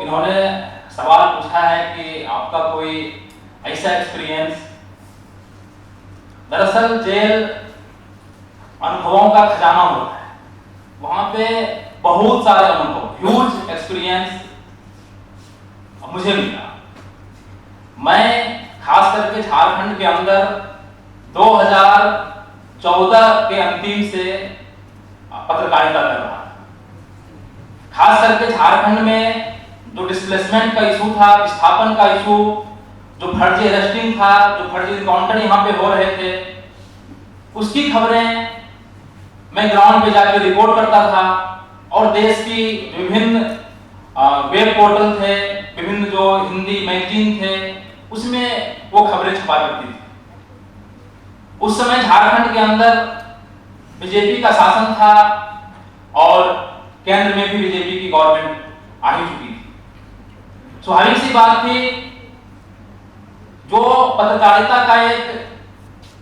इन्होंने सवाल पूछा है कि आपका कोई ऐसा एक्सपीरियंस। दरअसल जेल अनुभवों का खजाना होता है, वहां पे बहुत सारे अनुभव, ह्यूज एक्सपीरियंस मुझे मिला। मैं खास करके झारखंड के अंदर 2014 के अंतिम से पत्रकारिता कर रहा था। खास करके झारखंड में जो डिस्प्लेसमेंट का इशू था, विस्थापन का इशू, जो फर्जी अरेस्टिंग था, जो फर्जी इनकाउंटर यहाँ पे हो रहे थे, उसकी खबरें मैं ग्राउंड पे जाकर रिपोर्ट करता था। और देश की विभिन्न वेब पोर्टल थे, विभिन्न जो हिंदी मैगजीन थे, उसमें वो खबरें छपा करती थी। उस समय झारखंड के अंदर बीजेपी का शासन था और केंद्र में भी बीजेपी की गवर्नमेंट आ ही चुकी थी। स्वाभाविक सी बात थी, जो पत्रकारिता का एक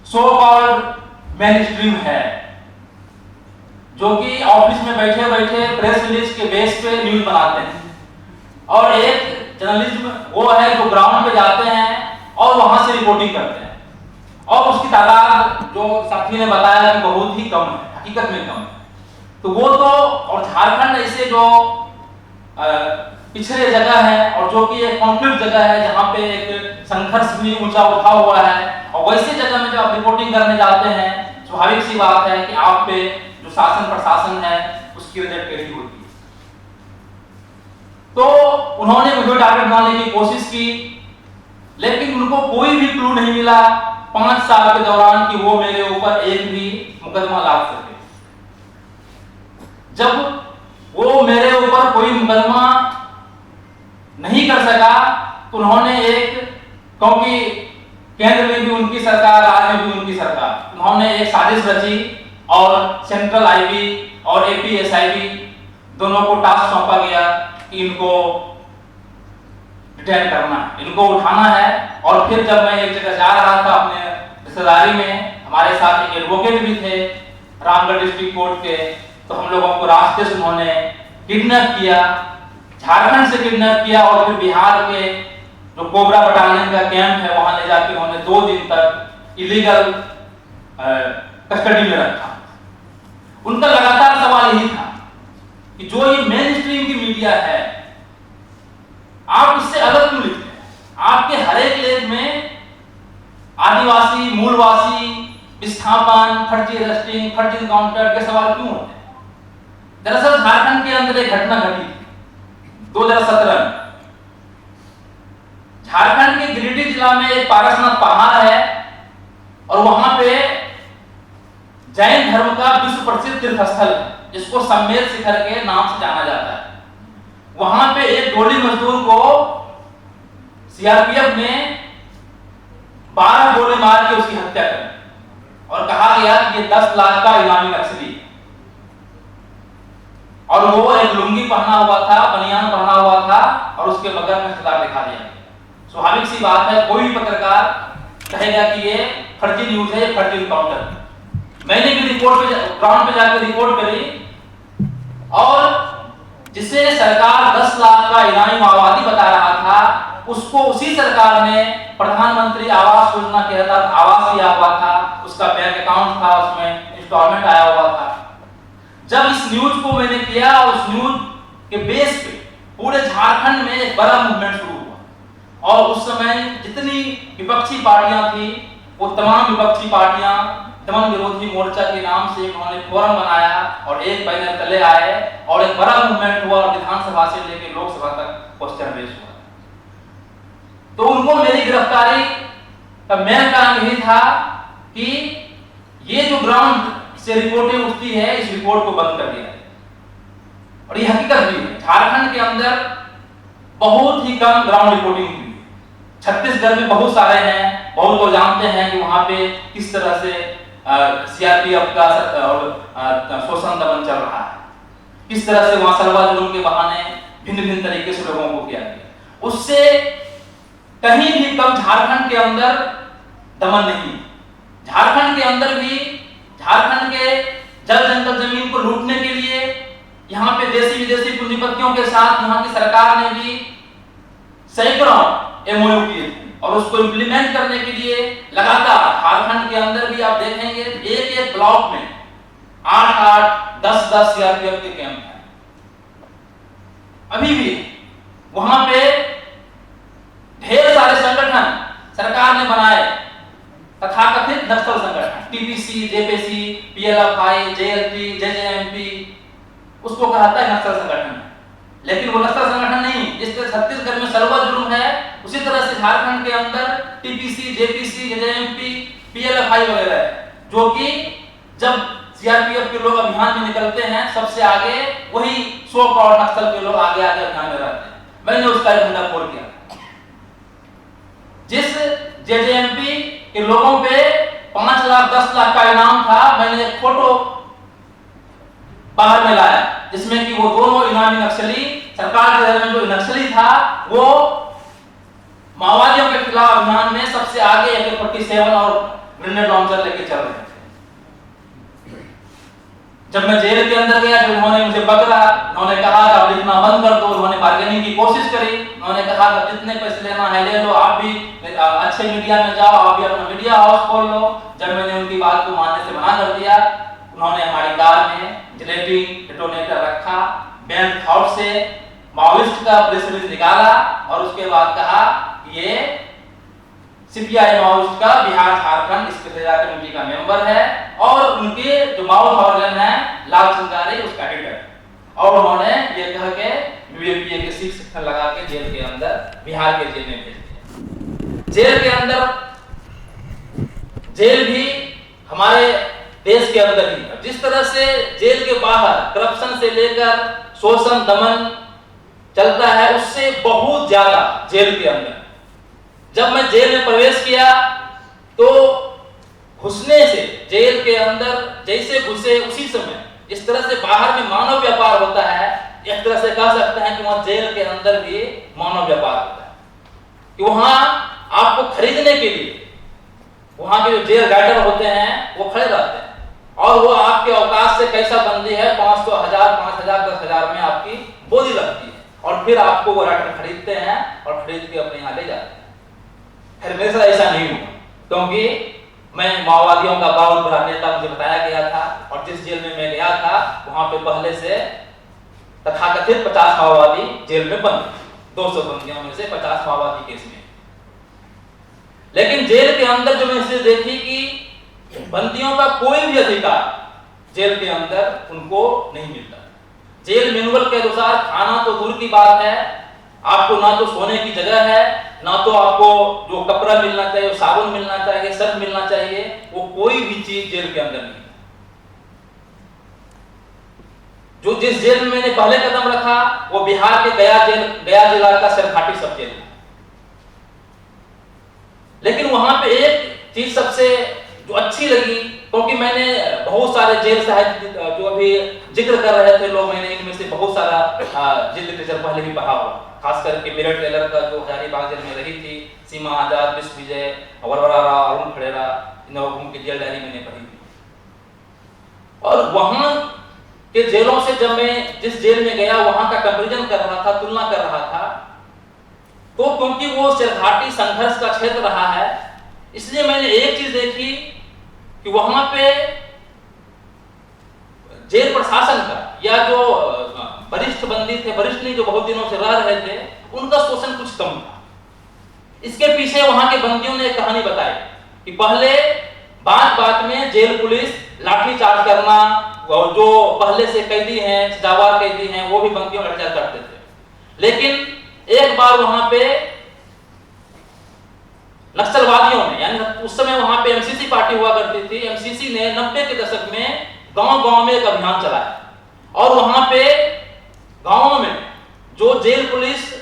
सो कॉल्ड मेन स्ट्रीम है, जो कि ऑफिस में बैठे बैठे प्रेस रिलीज के बेस पे न्यूज बनाते हैं, और एक जर्नलिज्म वो है जो ग्राउंड पे जाते हैं और वहां से रिपोर्टिंग करते हैं, और उसकी तादाद जो साथी ने बताया कि बहुत ही कम है, हकीकत में कम है। तो वो तो, और झारखंड ऐसे जो पिछड़े जगह है और जो कि एक कॉन्फ्लिक्ट जगह है, जहाँ पे एक संघर्ष भी ऊंचा उठा हुआ है, और वैसे जगह में जब आप रिपोर्टिंग करने जाते हैं, स्वाभाविक सी बात है कि आप पे जो शासन प्रशासन है उसकी रिजल्ट कैसी होती है। तो उन्होंने मुझे टारगेट बनाने की कोशिश की, लेकिन उनको कोई भी क्लू नहीं मिला 5 साल के दौरान कि वो मेरे ऊपर एक भी मुकदमा ला सके। जब वो मेरे ऊपर कोई मुकदमा नहीं कर सका, तो उन्होंने एक, क्योंकि केंद्र में भी उनकी सरकार, राज्य में भी उनकी सरकार, उन्होंने एक साजिश रची और सेंट्रल आईबी और एपीएसआईबी दोनों को टास्क सौंपा गया कि इनको डिटेन करना है, इनको उठाना है। और फिर जब मैं एक जगह जा रहा था अपने रिश्तेदारी में, हमारे साथ एक एडवोकेट भी थे रामगढ़ डिस्ट्रिक्ट कोर्ट के, तो हम लोगों को रास्ते से उन्होंने किडनैप किया, झारखंड से किडनैप किया, और फिर बिहार के जो कोबरा बटालियन का कैंप है वहां ले जाकर उन्होंने 2 दिन तक इलीगल कस्टडी में रखा। उनका लगातार सवाल यही था कि जो ये मेन स्ट्रीम की मीडिया है, आप इससे अलग क्यों लिखते हैं? आपके हर एक लेख में आदिवासी, मूलवासी, विस्थापन, फर्जी अरेस्टिंग, फर्जी इनकाउंटर के सवाल क्यों होते हैं? दरअसल झारखंड के अंदर एक घटना घटी थी 2017 में। झारखंड के गिरिडीह जिला में एक पारसनाथ पहाड़ है, और वहां पे जैन धर्म का विश्व प्रसिद्ध तीर्थ स्थल है, जिसको सम्मेद शिखर के नाम से जाना जाता है। वहां पे एक डोली मजदूर को सीआरपीएफ ने 12 गोली मार के उसकी हत्या कर दी, और कहा गया कि ये 10 लाख का इनामी नक्सली है। और वो एक लुंगी पहना हुआ था, बनियान पहना हुआ था, और उसके बगल में हथियार दिखा दिया गया। स्वाभाविक सी बात है, कोई भी पत्रकार कहेगा कि ये फर्जी न्यूज है, ये फर्जी इनकाउंटर है। मैंने भी रिपोर्ट पे ग्राउंड पे जाकर रिपोर्ट करी, और जिसे सरकार 10 लाख का इनामी माओवादी बता रहा था, उसको उसी सरकार ने प्रधानमंत्री आवास योजना के तहत आवास दिया हुआ था, उसका बैंक अकाउंट था, उसमें इंस्टॉलमेंट आया हुआ था। जब इस न्यूज को मैंने किया, उस न्यूज के बेस पे पूरे झारखंड में एक बड़ा मूवमेंट शुरू हुआ, और उस समय जितनी विपक्षी पार्टियां थी, वो तमाम विपक्षी पार्टियां दमन विरोधी मोर्चा के नाम से उन्होंने फोरम बनाया, और एक बैनर तले आए, और एक बड़ा मूवमेंट हुआ, और विधानसभा से लेकर लोकसभा तक क्वेश्चन रेस हुआ। तो उनको मेरी गिरफ्तारी का मेन कारण यही था कि ये जो ग्राउंड से रिपोर्टें उठती है, इस रिपोर्ट को बंद कर दिया। और ये हकीकत भी है, झारखंड के अंदर बहुत ही कम ग्राउंड रिपोर्टिंग हुई। छत्तीसगढ़ में बहुत सारे हैं, बहुत लोग जानते हैं कि वहां पे किस तरह से सीआरपीएफ का शोषण दमन चल रहा है, किस तरह से वहां सलवा जुलूम के बहाने भिन्न भिन्न तरीके से लोगों को किया गया। उससे कहीं भी कम झारखंड के अंदर दमन नहीं। झारखंड के अंदर भी झारखंड के जल जंगल जमीन को लूटने के लिए यहाँ पे देशी विदेशी पूंजीपतियों के साथ यहाँ की सरकार ने भी सैकड़ों एमओयू किए थे और उसको इंप्लीमेंट करने के लिए लगातार झारखंड के अंदर भी आप देखेंगे एक एक ब्लॉक में 8-8, 10-10 सीआरपीएफ के कैंप हैं। अभी भी वहां पे ढेर सारे संगठन सरकार ने बनाए, तथाकथित नक्सल संगठन, TPC, JPC, PLFI, JLP, JJMP, उसको कहता है नक्सल संगठन। लेकिन वो नक्सल संगठन नहीं, जिस तरह छत्तीसगढ़ में सर्वर जुर्म है उसी तरह से झारखंड के अंदर टीपीसी, जेपीसी, जेजेएमपी, पीएलएफआई वगैरह है, जो कि जब सीआरपीएफ के लोग अभियान में निकलते हैं सबसे आगे वही 100 करोड़ नक्सल के लोग आगे आगे अभियान में रहते हैं। मैंने उसका एक भंडाफोड़ किया। जिस जेजेएमपी के लोगों पे 5 लाख 10 लाख का इनाम था, मैंने एक फोटो बाहर में लाया जिसमें कि वो दोनों इनामी नक्सली, सरकार के दरमियान जो नक्सली था वो माओवादियों के खिलाफ अभियान में सबसे आगे AK-47 और ग्रेनेड लॉन्चर लेके चल रहे थे। जब मैं जेल के अंदर गया तो उन्होंने मुझे पकड़ा, उन्होंने कहा कि आप लिखना बंद कर दो। उन्होंने बार्गेनिंग की कोशिश करी, उन्होंने कहा कि जितने पैसे लेना है ले लो, आप भी अच्छे मीडिया में जाओ, आप भी अपना मीडिया हाउस खोल लो। जब मैंने उनकी बात को मानने से मना कर दिया, उन्होंने हमारी कार में जिलेटिन डेटोनेटर रखा, बैंड थॉट से माओइस्ट का प्रेस रिलीज निकाला और उसके बाद कहा ये सीपीआई माओइस्ट का बिहार झारखंड स्पेशल कमेटी का मेंबर है और उनके जो माउथ ऑर्गन है लाल सिंगारी उसका हेड है। और उन्होंने ये कह के यूएपीए के 6 सेक्शन लगा के जेल के अंदर, बिहार के जेल में भेज दिया। जेल के अंदर, जेल भी हमारे देश के अंदर ही है। जिस तरह से जेल के बाहर करप्शन से लेकर शोषण दमन चलता है, उससे बहुत ज्यादा जेल के अंदर। जब मैं जेल में प्रवेश किया तो घुसने से जेल के अंदर जैसे घुसे उसी समय जिस तरह से बाहर में मानव व्यापार होता है, एक तरह से कह सकते हैं कि वहां जेल के अंदर भी मानव व्यापार होता है कि वहां आपको खरीदने के लिए वहां के जो जेल गार्डर होते हैं वो खड़े रहते हैं और वो आपके औकात से कैसा बंदी है 500, 1000, 5000, 10,000 में आपकी बोली लगती है और फिर आपको वो राइटर खरीदते हैं और खरीद के अपने यहाँ ले जाते हैं। फिर मेरे साथ ऐसा नहीं हुआ क्योंकि मैं माओवादियों का बहुत बड़ा नेता मुझे बताया गया था और जिस जेल में मैं गया था वहां पे पहले से तथाकथित 50 माओवादी जेल में बंद, 200 बंदियों में से 50 माओवादी केस में। लेकिन जेल के अंदर जो मैंने देखी कि बंदियों का कोई भी अधिकार जेल के अंदर उनको नहीं मिलता। जेल मैनुअल के अनुसार खाना तो दूर की बात है, आपको ना तो सोने की जगह है, ना तो आपको जो कपड़ा मिलना चाहिए, साबुन मिलना चाहिए, सर्फ मिलना चाहिए, वो कोई भी चीज जेल के अंदर नहीं। जो जिस जेल में मैंने पहले कदम रखा वो बिहार के गया जिला का सरघाटी सब जेल है। लेकिन वहां पे एक चीज सबसे जो अच्छी लगी, क्योंकि मैंने बहुत सारे जेल साहित्य जो अभी जिक्र कर रहे थे लोग, मैंने इनमें से बहुत सारा जेल लिटरेचर पहले भी पढ़ा हुआ, खास करके मेरठ टेलर का जो हजारीबाग जेल में रही थी, सीमा आजाद, विश्व विजय, वरवरा राव, अरुण खड़ेरा, इन लोगों की जेल डायरी मैंने पढ़ी थी। और वहां के जेलों से जब मैं जिस जेल में गया वहां का कंपैरिजन कर रहा था, तुलना कर रहा था, तो क्योंकि वो सरघाटी संघर्ष का क्षेत्र रहा है, इसलिए मैंने एक चीज देखी कि वहां पे जेल प्रशासन का या जो वरिष्ठ बंदी थे, वरिष्ठ नहीं जो बहुत दिनों से रह रहे थे, उनका शोषण कुछ कम था। इसके पीछे वहां के बंदियों ने एक कहानी बताई कि पहले बात में जेल पुलिस लाठीचार्ज करना, और जो पहले से कैदी हैं, सजावार कैदी हैं, वो भी बंदियों का लाठीचार्ज करते थे। लेकिन एक बार वहां पे नक्सलवादियों ने, यानी उस समय वहां पे एमसीसी पार्टी हुआ करती थी, एमसीसी ने 90 के दशक में गांव-गांव में एक अभियान चलाया और वहां पे गांवों में जो जेल पुलिस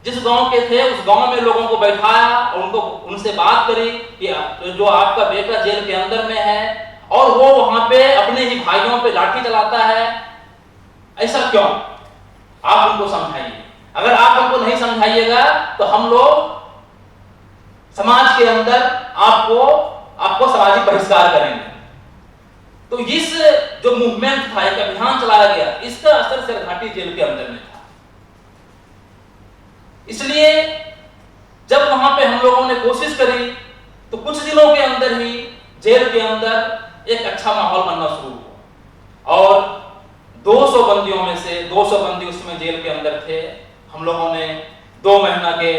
जिस गांव के थे उस गांव में लोगों को बैठाया और उनसे बात करी कि जो आपका बेटा जेल के अंदर में है और वो वहां पे अपने ही भाइयों पे लाठी चलाता है, ऐसा क्यों? आप उनको समझाइए। अगर आप हमको नहीं समझाइएगा तो हम लोग समाज के अंदर आपको सामाजिक बहिष्कार करेंगे। तो इस जो मूवमेंट था, एक अभियान चलाया गया, इसका असर सरघाटी जेल के अंदर में था। इसलिए जब वहां पे हम लोगों ने कोशिश करी तो कुछ दिनों के अंदर ही जेल के अंदर एक अच्छा माहौल बनना शुरू हुआ और 200 बंदियों में से 200 बंदी उसमें जेल के अंदर थे। हम लोगों ने 2 महीना के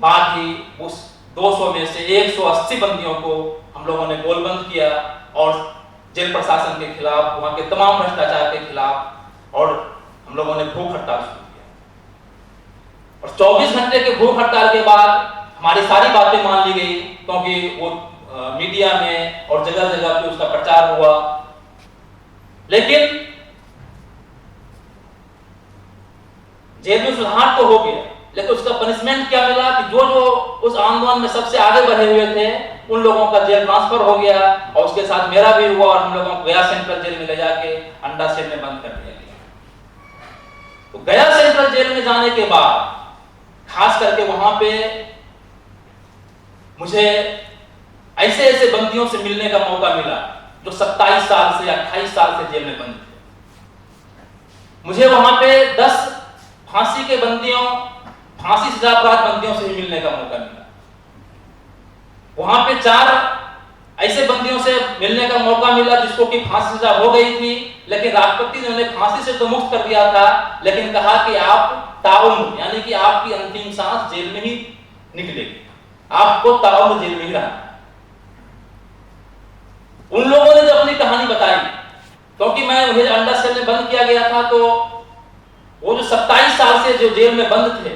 बाद ही उस 200 में से 180 बंदियों को हम लोगों ने गोलबंद किया और जेल प्रशासन के खिलाफ, वहां के तमाम भ्रष्टाचार के खिलाफ और हम लोगों ने भूख हड़ताल शुरू किया। और 24 घंटे के भूख हड़ताल के बाद हमारी सारी बातें मान ली गई, क्योंकि वो मीडिया में और जगह जगह पे उसका प्रचार हुआ। लेकिन जेल में सुधार तो हो गया, लेकिन उसका पनिशमेंट क्या मिला कि जो उस आंदोलन में सबसे आगे बढ़े हुए थे उन लोगों का जेल ट्रांसफर हो गया और उसके साथ मेरा भी हुआ और हम लोगों को गया सेंट्रल जेल में ले जाके अंडा सेल में बंद कर दिया गया। तो गया सेंट्रल जेल में जाने के बाद खास करके वहां पे मुझे ऐसे ऐसे बंदियों से मिलने का मौका मिला जो 27 साल से 28 साल से जेल में बंद थे। मुझे वहां पे 10 फांसी के बंदियों, फांसी सजा प्राप्त बंदियों से भी मिलने का मौका मिला। वहां पे 4 ऐसे बंदियों से मिलने का मौका मिला जिसको कि फांसी सजा हो गई थी, लेकिन राष्ट्रपति ने उन्हें फांसी से तो मुक्त कर दिया था, लेकिन कहा कि आप ताउम्र यानी कि आपकी अंतिम सांस जेल में ही निकलेगी, आपको ताउम्र जेल में ही रहना। उन लोगों ने जब अपनी कहानी बताई, क्योंकि मुझे अंडा सेल में बंद किया गया था, तो वो जो 27 साल से जो जेल में बंद थे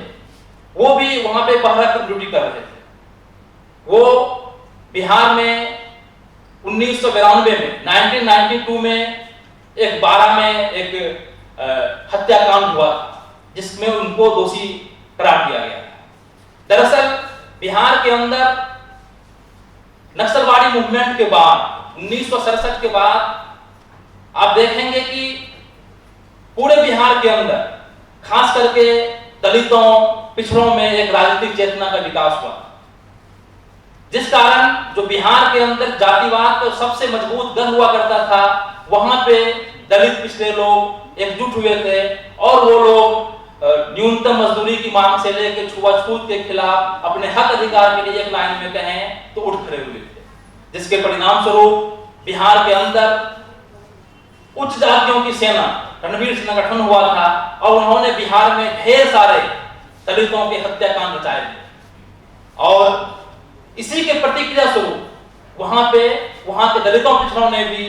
वो भी वहां पे पहरा की ड्यूटी कर रहे थे। वो बिहार में 1992 में 1992 में एक 12 में एक हत्याकांड हुआ जिसमें उनको दोषी करार दिया गया। दरअसल बिहार के अंदर नक्सलवादी मूवमेंट के बाद 1967 के बाद आप देखेंगे कि पूरे बिहार के अंदर खास करके दलितों, पिछड़ों में एक राजनीतिक चेतना का विकास हुआ, जिस कारण जो बिहार के अंदर जातिवाद का सबसे मजबूत गढ़ हुआ करता था, वहां पे दलित पिछड़े लोग एकजुट हुए थे और वो लोग न्यूनतम मजदूरी की मांग से लेकर छुआछूत के खिलाफ अपने हक अधिकार के लिए एक लाइन में कहें तो उठ खड़े हुए थे, जिसके परिणाम स्वरूप बिहार के अंदर उच्च जातियों की सेना रणवीर सिंह का गठन हुआ था और उन्होंने बिहार में ढेर सारे दलितों के हत्याकांड रचाए थे। और इसी के प्रतिक्रिया स्वरूप वहां के दलितों पिछड़ों ने भी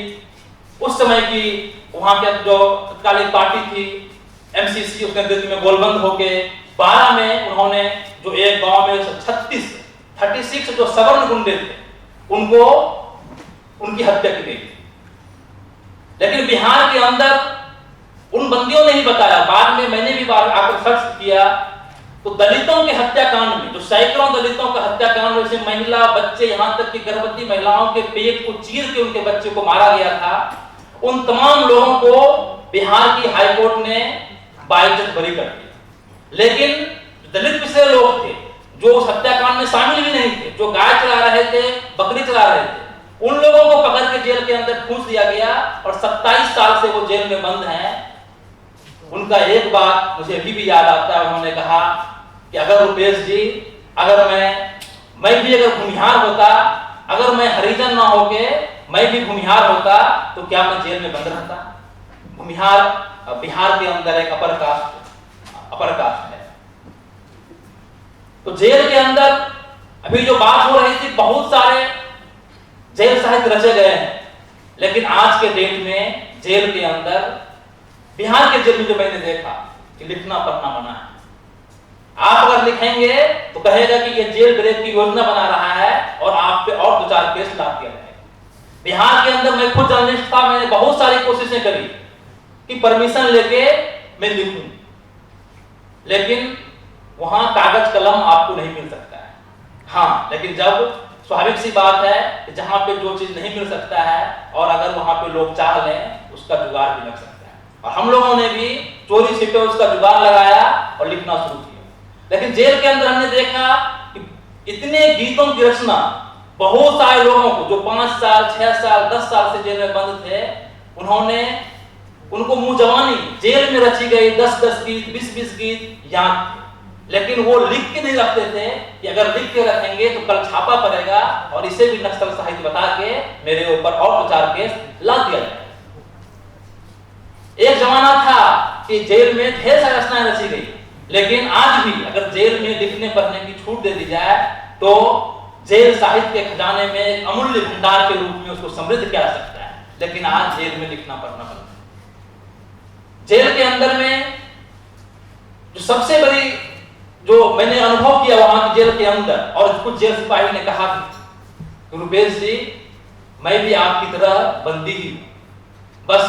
उस समय की वहां के जो तत्कालीन पार्टी थी एमसीसी, उसके नेतृत्व में गोलबंद होके 12 में उन्होंने जो एक गांव में 36 जो सवर्ण गुंडे थे उनकी हत्या की गई। लेकिन बिहार के अंदर उन बंदियों ने ही बताया, बाद में मैंने भी आकर सर्च किया तो दलितों के हत्याकांड में जो सैकड़ों दलितों का हत्याकांड, जैसे महिला, बच्चे, यहां तक कि गर्भवती महिलाओं के पेट को चीर के उनके बच्चे को मारा गया था, उन तमाम लोगों को बिहार की हाईकोर्ट ने बाइज्जत बरी कर दिया। लेकिन दलित पिछड़े लोग थे जो उस हत्याकांड में शामिल भी नहीं थे, जो गाय चला रहे थे, बकरी चला रहे थे, उन लोगों को पकड़ के जेल के अंदर ठूंस दिया गया और 27 साल से वो जेल में बंद हैं। उनका एक बात मुझे अभी भी याद आता है, उन्होंने कहा कि अगर रुपेश जी, अगर मैं भी अगर भूमिहार होता, अगर मैं हरिजन ना होके मैं भी भूमिहार होता तो क्या मैं जेल में बंद रहता। भूमिहार बिहार के अंदर एक अपर कास्ट है। तो जेल के अंदर अभी जो बात हो रही थी, बहुत सारे जेल साहित्य रचे गए हैं, लेकिन आज के डेट में जेल के अंदर, बिहार के जेल में जो मैंने देखा कि लिखना पढ़ना मना है। आप अगर लिखेंगे तो कहेगा कि ये जेल ब्रेक की योजना बना रहा है और आप पे और 2-4 केस लाद दिया जाएगा। बिहार के अंदर मैं खुद जर्नलिस्ट था, मैंने बहुत सारी कोशिशें करी कि परमिशन लेके मैं लिखूं, लेकिन वहां कागज कलम आपको नहीं मिल सकता है। हाँ, लेकिन जब स्वाभाविक सी बात है कि जहां पे जो चीज नहीं मिल सकता है और अगर वहां पे लोग चाह लें उसका जुगाड़ भी लग सकता है, और हम लोगों ने भी चोरी छिपे उसका जुगाड़ लगाया और लिखना शुरू किया। लेकिन जेल के अंदर हमने देखा कि इतने गीतों की रचना बहुत सारे लोगों को जो 5 साल, 6 साल, 10 साल से जेल में बंद थे, उन्होंने उनको मुंह जवानी जेल में रची गई 10-10 गीत 20-20 गीत याद थे, लेकिन वो लिख के नहीं रखते थे कि अगर लिख के रखेंगे तो कल छापा पड़ेगा और इसे भी नक्सल साहित्य बता के मेरे ऊपर और 2-4 केस ला दिया जाए। एक जमाना था कि जेल में ढेर सारी रचनाएं रची गई, लेकिन आज भी अगर जेल में लिखने पढ़ने की छूट दे दी जाए तो जेल साहित्य के खजाने में एक अमूल्य भंडार के रूप में उसको समृद्ध किया जा सकता है। लेकिन आज जेल में लिखना पढ़ना पड़ता है। जेल के अंदर में जो सबसे बड़ी जो मैंने अनुभव किया वहां की जेल के अंदर, और कुछ जेल सिपाही ने कहा कि रुपेश जी मैं भी आपकी तरह बंदी ही हूं, बस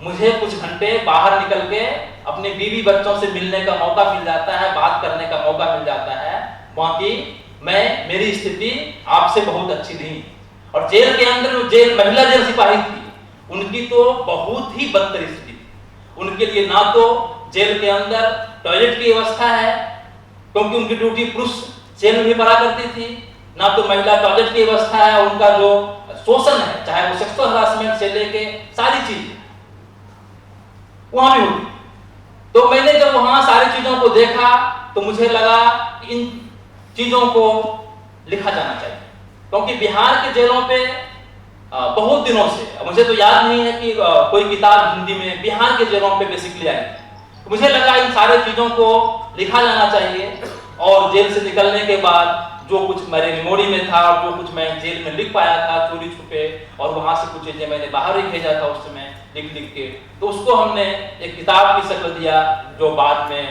मुझे कुछ घंटे बाहर निकल के अपने बीवी बच्चों से मिलने का मौका मिल जाता है, बात करने का मौका मिल जाता है, बाकी मेरी स्थिति आपसे बहुत अच्छी नहीं। और जेल के अंदर जो महिला जेल सिपाही थी उनकी तो बहुत ही बदतर स्थिति थी। उनके लिए ना तो जेल के अंदर टॉयलेट की व्यवस्था है, क्योंकि उनकी ड्यूटी पुरुष जेल में भी पड़ा करती थी, ना तो महिला टॉयलेट की व्यवस्था है। उनका जो शोषण है, चाहे वो सेक्सुअल हरासमेंट से लेके सारी चीज वहां भी होती। तो मैंने जब वहां सारी चीजों को देखा तो मुझे लगा कि इन चीजों को लिखा जाना चाहिए, क्योंकि बिहार के जेलों पे बहुत दिनों से, मुझे तो याद नहीं है कि कोई किताब हिंदी में बिहार के जेलों पे बेसिकली आई, तो मुझे लगा इन सारे चीजों को लिखा जाना चाहिए। और जेल से निकलने के बाद जो कुछ मेरे मेमोरी में था और जो कुछ मैं जेल में लिख पाया था चोरी छुपे, और वहां से कुछ चीजें मैंने बाहर ही भेजा था उस समय लिख के, तो उसको हमने एक किताब की शक्ल दिया, जो बाद में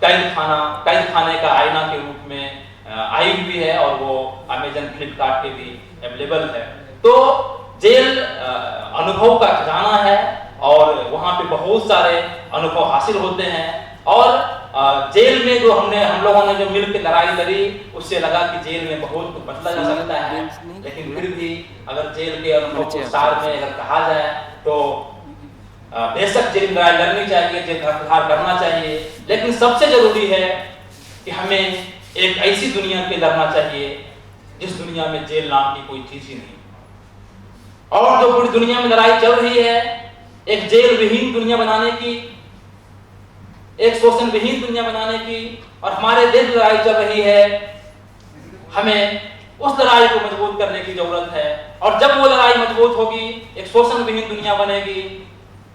कैद खाने का आईना के रूप में आई हुई है, और वो अमेजन फ्लिपकार्ट पे भी अवेलेबल है। तो जेल अनुभव का खजाना है, और वहां पे बहुत सारे अनुभव हासिल होते हैं। और जेल में जो हम लोगों ने जो मिल के लड़ाई लड़ी, उससे लगा कि जेल में बहुत कुछ बदला जा सकता है। लेकिन फिर भी अगर जेल के अनुभव को सार में अगर कहा जाए तो बेशक जेल में लड़ाई लड़नी चाहिए, जेल का सुधार करना चाहिए, लेकिन सबसे जरूरी है कि हमें एक ऐसी दुनिया पे लड़ना चाहिए जिस दुनिया में जेल नाम की कोई चीज ही नहीं। और जो पूरी दुनिया में लड़ाई चल रही है एक जेल विहीन दुनिया बनाने की, एक शोषण विहीन दुनिया बनाने की, और हमारे देश में लड़ाई चल रही है, हमें उस लड़ाई को मजबूत करने की जरूरत है। और जब वो लड़ाई मजबूत होगी, एक शोषण विहीन दुनिया बनेगी,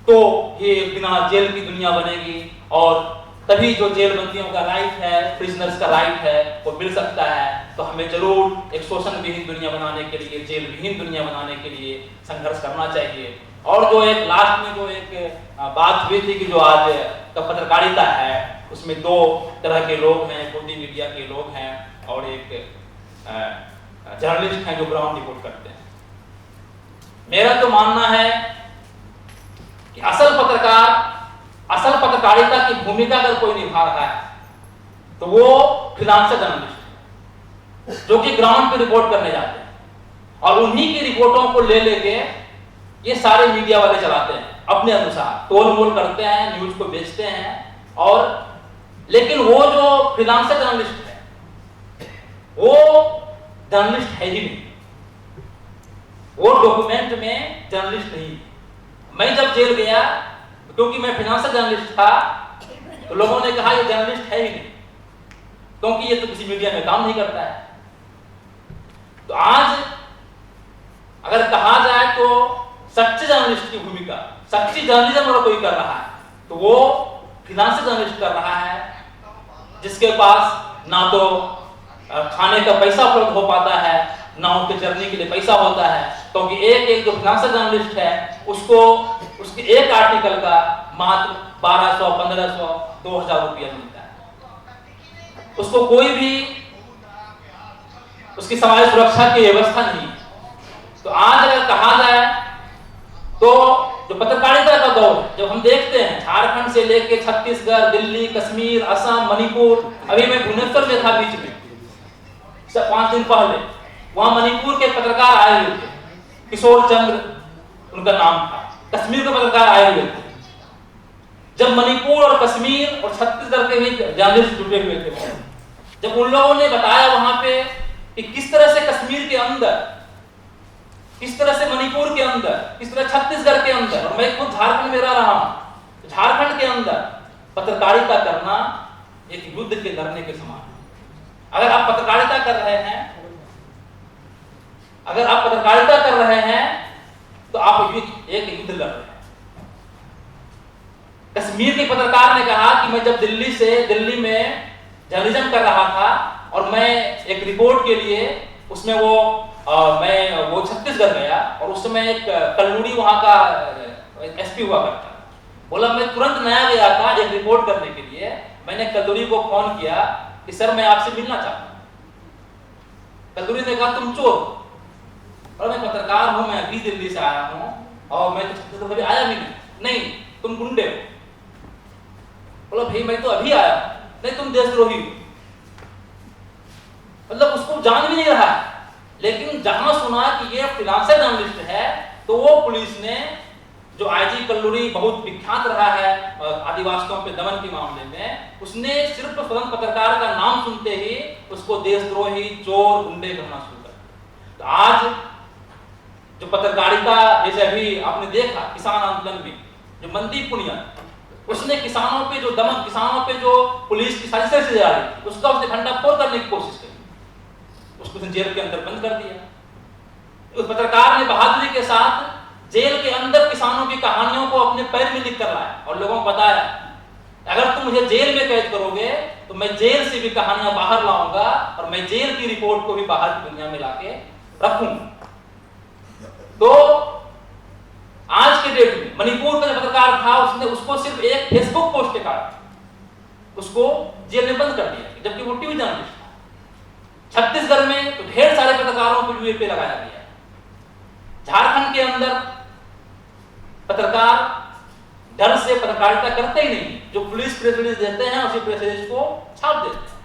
तो ये बिना जेल की दुनिया बनेगी, और तभी जो जेल बंदियों का राइट है, प्रिजनर्स का राइट है, वो मिल सकता है। तो हमें जरूर एक शोषण विहीन दुनिया बनाने के लिए, जेल विहीन दुनिया बनाने के लिए संघर्ष करना चाहिए। और जो एक लास्ट में जो एक बात हुई थी कि जो आज का पत्रकारिता है, उसमें दो तरह के लोग हैं, खुदी मीडिया के लोग हैं और एक जर्नलिस्ट हैं जो ग्राउंड रिपोर्ट करते हैं। मेरा तो मानना है कि असल पत्रकारिता की भूमिका अगर कोई निभा रहा है तो वो फ्रीलांसर जर्नलिस्ट है, जो कि ग्राउंड पे रिपोर्ट करने जाते हैं, और उन्हीं की रिपोर्टों को ले लेके ये सारे मीडिया वाले चलाते हैं, अपने अनुसार तोल मोल करते हैं, न्यूज को बेचते हैं। और लेकिन वो जो फ्रीलांसर जर्नलिस्ट है वो जर्नलिस्ट है ही नहीं, वो डॉक्यूमेंट में जर्नलिस्ट नहीं। मैं जब जेल गया, क्योंकि मैं फ्रीलांसर जर्नलिस्ट था, तो लोगों ने कहा ये जर्नलिस्ट है ही नहीं, क्योंकि ये तो किसी मीडिया में काम नहीं करता है। तो आज अगर कहा जाए तो सच्चे जर्नलिस्ट की भूमिका, सच्ची जर्नलिज्म अगर कोई कर रहा है तो वो फ्रीलांसर जर्नलिस्ट कर रहा है, जिसके पास ना तो खाने का पैसा उपलब्ध हो पाता है, ना उनके चलने के लिए पैसा होता है, क्योंकि एक जो फ्रीलांसर जर्नलिस्ट है उसको उसके एक आर्टिकल का मात्र 1200, 1500, 2000 रुपया मिलता है। उसको कोई भी उसकी समाज सुरक्षा की व्यवस्था नहीं। तो आज अगर कहा जाए तो जो पत्रकारिता का दौर है, जब हम देखते हैं झारखंड से लेके छत्तीसगढ़, दिल्ली, कश्मीर, असम, मणिपुर, अभी मैं भुवनेश्वर में था बीच में 5 दिन पहले, वहां मणिपुर के पत्रकार आए हुए थे, किशोर चंद्र उनका नाम था, कश्मीर के पत्रकार आए हुए थे। जब मणिपुर और कश्मीर और छत्तीसगढ़ के भी जर्नलिस्ट जुटे हुए थे, जब उन लोगों ने बताया वहां पे कि किस तरह से कश्मीर के अंदर किस तरह से मणिपुर के अंदर, किस तरह छत्तीसगढ़ के अंदर, और मैं खुद झारखंड में रह रहा हूं, झारखंड के अंदर पत्रकारिता करना एक युद्ध के लड़ने के समान है। अगर आप पत्रकारिता कर रहे हैं, अगर आप पत्रकारिता कर रहे हैं तो आप एक युद्ध लड़ रहे हैं। कश्मीर के पत्रकार ने कहा कि मैं जब दिल्ली में जर्नलिज्म कर रहा था और मैं एक रिपोर्ट के लिए उसमें मैं छत्तीसगढ़ गया और उस समय एक कल्लूड़ी वहां का एसपी हुआ करता, बोला मैं तुरंत नया गया था एक रिपोर्ट करने के लिए, मैंने कल्लूड़ी को फोन किया कि सर मैं आपसे मिलना चाहता हूं। कल्लूड़ी ने कहा तुम चोर, और मैं पत्रकार हूं, मैं अभी दिल्ली से आया हूं और मैं तो छत्तीसगढ़ कभी आया भी नहीं, तुम गुंडे हो। बोला भाई मैं तो अभी आया, नहीं तुम देशद्रोही हो। मतलब उसको जान भी नहीं रहा, लेकिन जहां सुना कि ये फ्रीलांसर जर्नलिस्ट है तो वो पुलिस ने, जो आईजी कल्लूड़ी बहुत विख्यात रहा है आदिवासियों पे दमन के मामले में, उसने सिर्फ स्वतंत्र पत्रकार का नाम सुनते ही उसको देशद्रोही, चोर, गुंडे कहना शुरू कर दिया। तो आज जो पत्रकारिता, जैसे अभी आपने देखा किसान आंदोलन में जो मनदीप पुनिया, उसने किसानों पे जो दमन, किसानों पे जो पुलिस की साजिश से जा रही थी उसका उसने भंडाफोड़ करने की कोशिश करी, उसको जेल के अंदर बंद कर दिया। उस पत्रकार ने बहादुरी के साथ जेल के अंदर किसानों की कहानियों को अपने पैर में लिख कर लाया और लोगों को बताया अगर तुम मुझे जेल में कैद करोगे तो मैं जेल से भी कहानियां बाहर लाऊंगा और मैं जेल की रिपोर्ट को भी बाहर की दुनिया में लाके रखूंगा। तो आज के डेट में मणिपुर का जो पत्रकार था उसको सिर्फ एक फेसबुक पोस्ट के कारण उसको जेल में बंद कर दिया, जबकि वो टीवी जर्नलिस्ट था। छत्तीसगढ़ में तो ढेर सारे पत्रकारों को यूए पे लगाया गया। झारखंड के अंदर पत्रकार डर से पत्रकारिता करते ही नहीं, जो पुलिस प्रेस रिलीज देते हैं उसी प्रेस रिलीज को छाप देते हैं।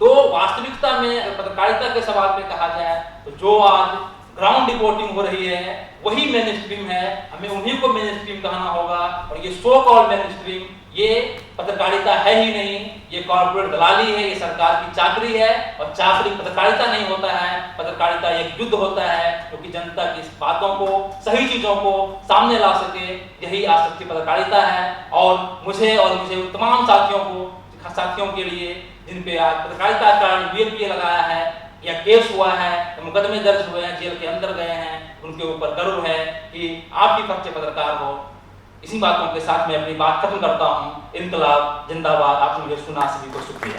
तो वास्तविकता में अगर पत्रकारिता के सवाल पे कहा जाए तो जो आज ग्राउंड रिपोर्टिंग हो रही है वही मेन स्ट्रीम है, हमें उन्हीं को मेन स्ट्रीम कहना होगा। और ये सो कॉल्ड मेन स्ट्रीम ये पत्रकारिता है ही नहीं, ये कॉर्पोरेट दलाली है, ये सरकार की चाकरी है। और चाकरी पत्रकारिता नहीं होता है, पत्रकारिता एक युद्ध होता है क्योंकि जनता की बातों को, सही चीजों को सामने ला सके, यही आज सच्ची पत्रकारिता है। और मुझे तमाम साथियों के लिए जिन पे आज पत्रकारिता का यूएपीए लगाया है या केस हुआ है, मुकदमे दर्ज हुए हैं, जेल के अंदर गए हैं, उनके ऊपर गर्व है कि आप भी सच्चे पत्रकार हो। इसी बातों के साथ मैं अपनी बात खत्म करता हूं। इनकलाब जिंदाबाद। आपने मुझे सुना, सभी को शुक्रिया।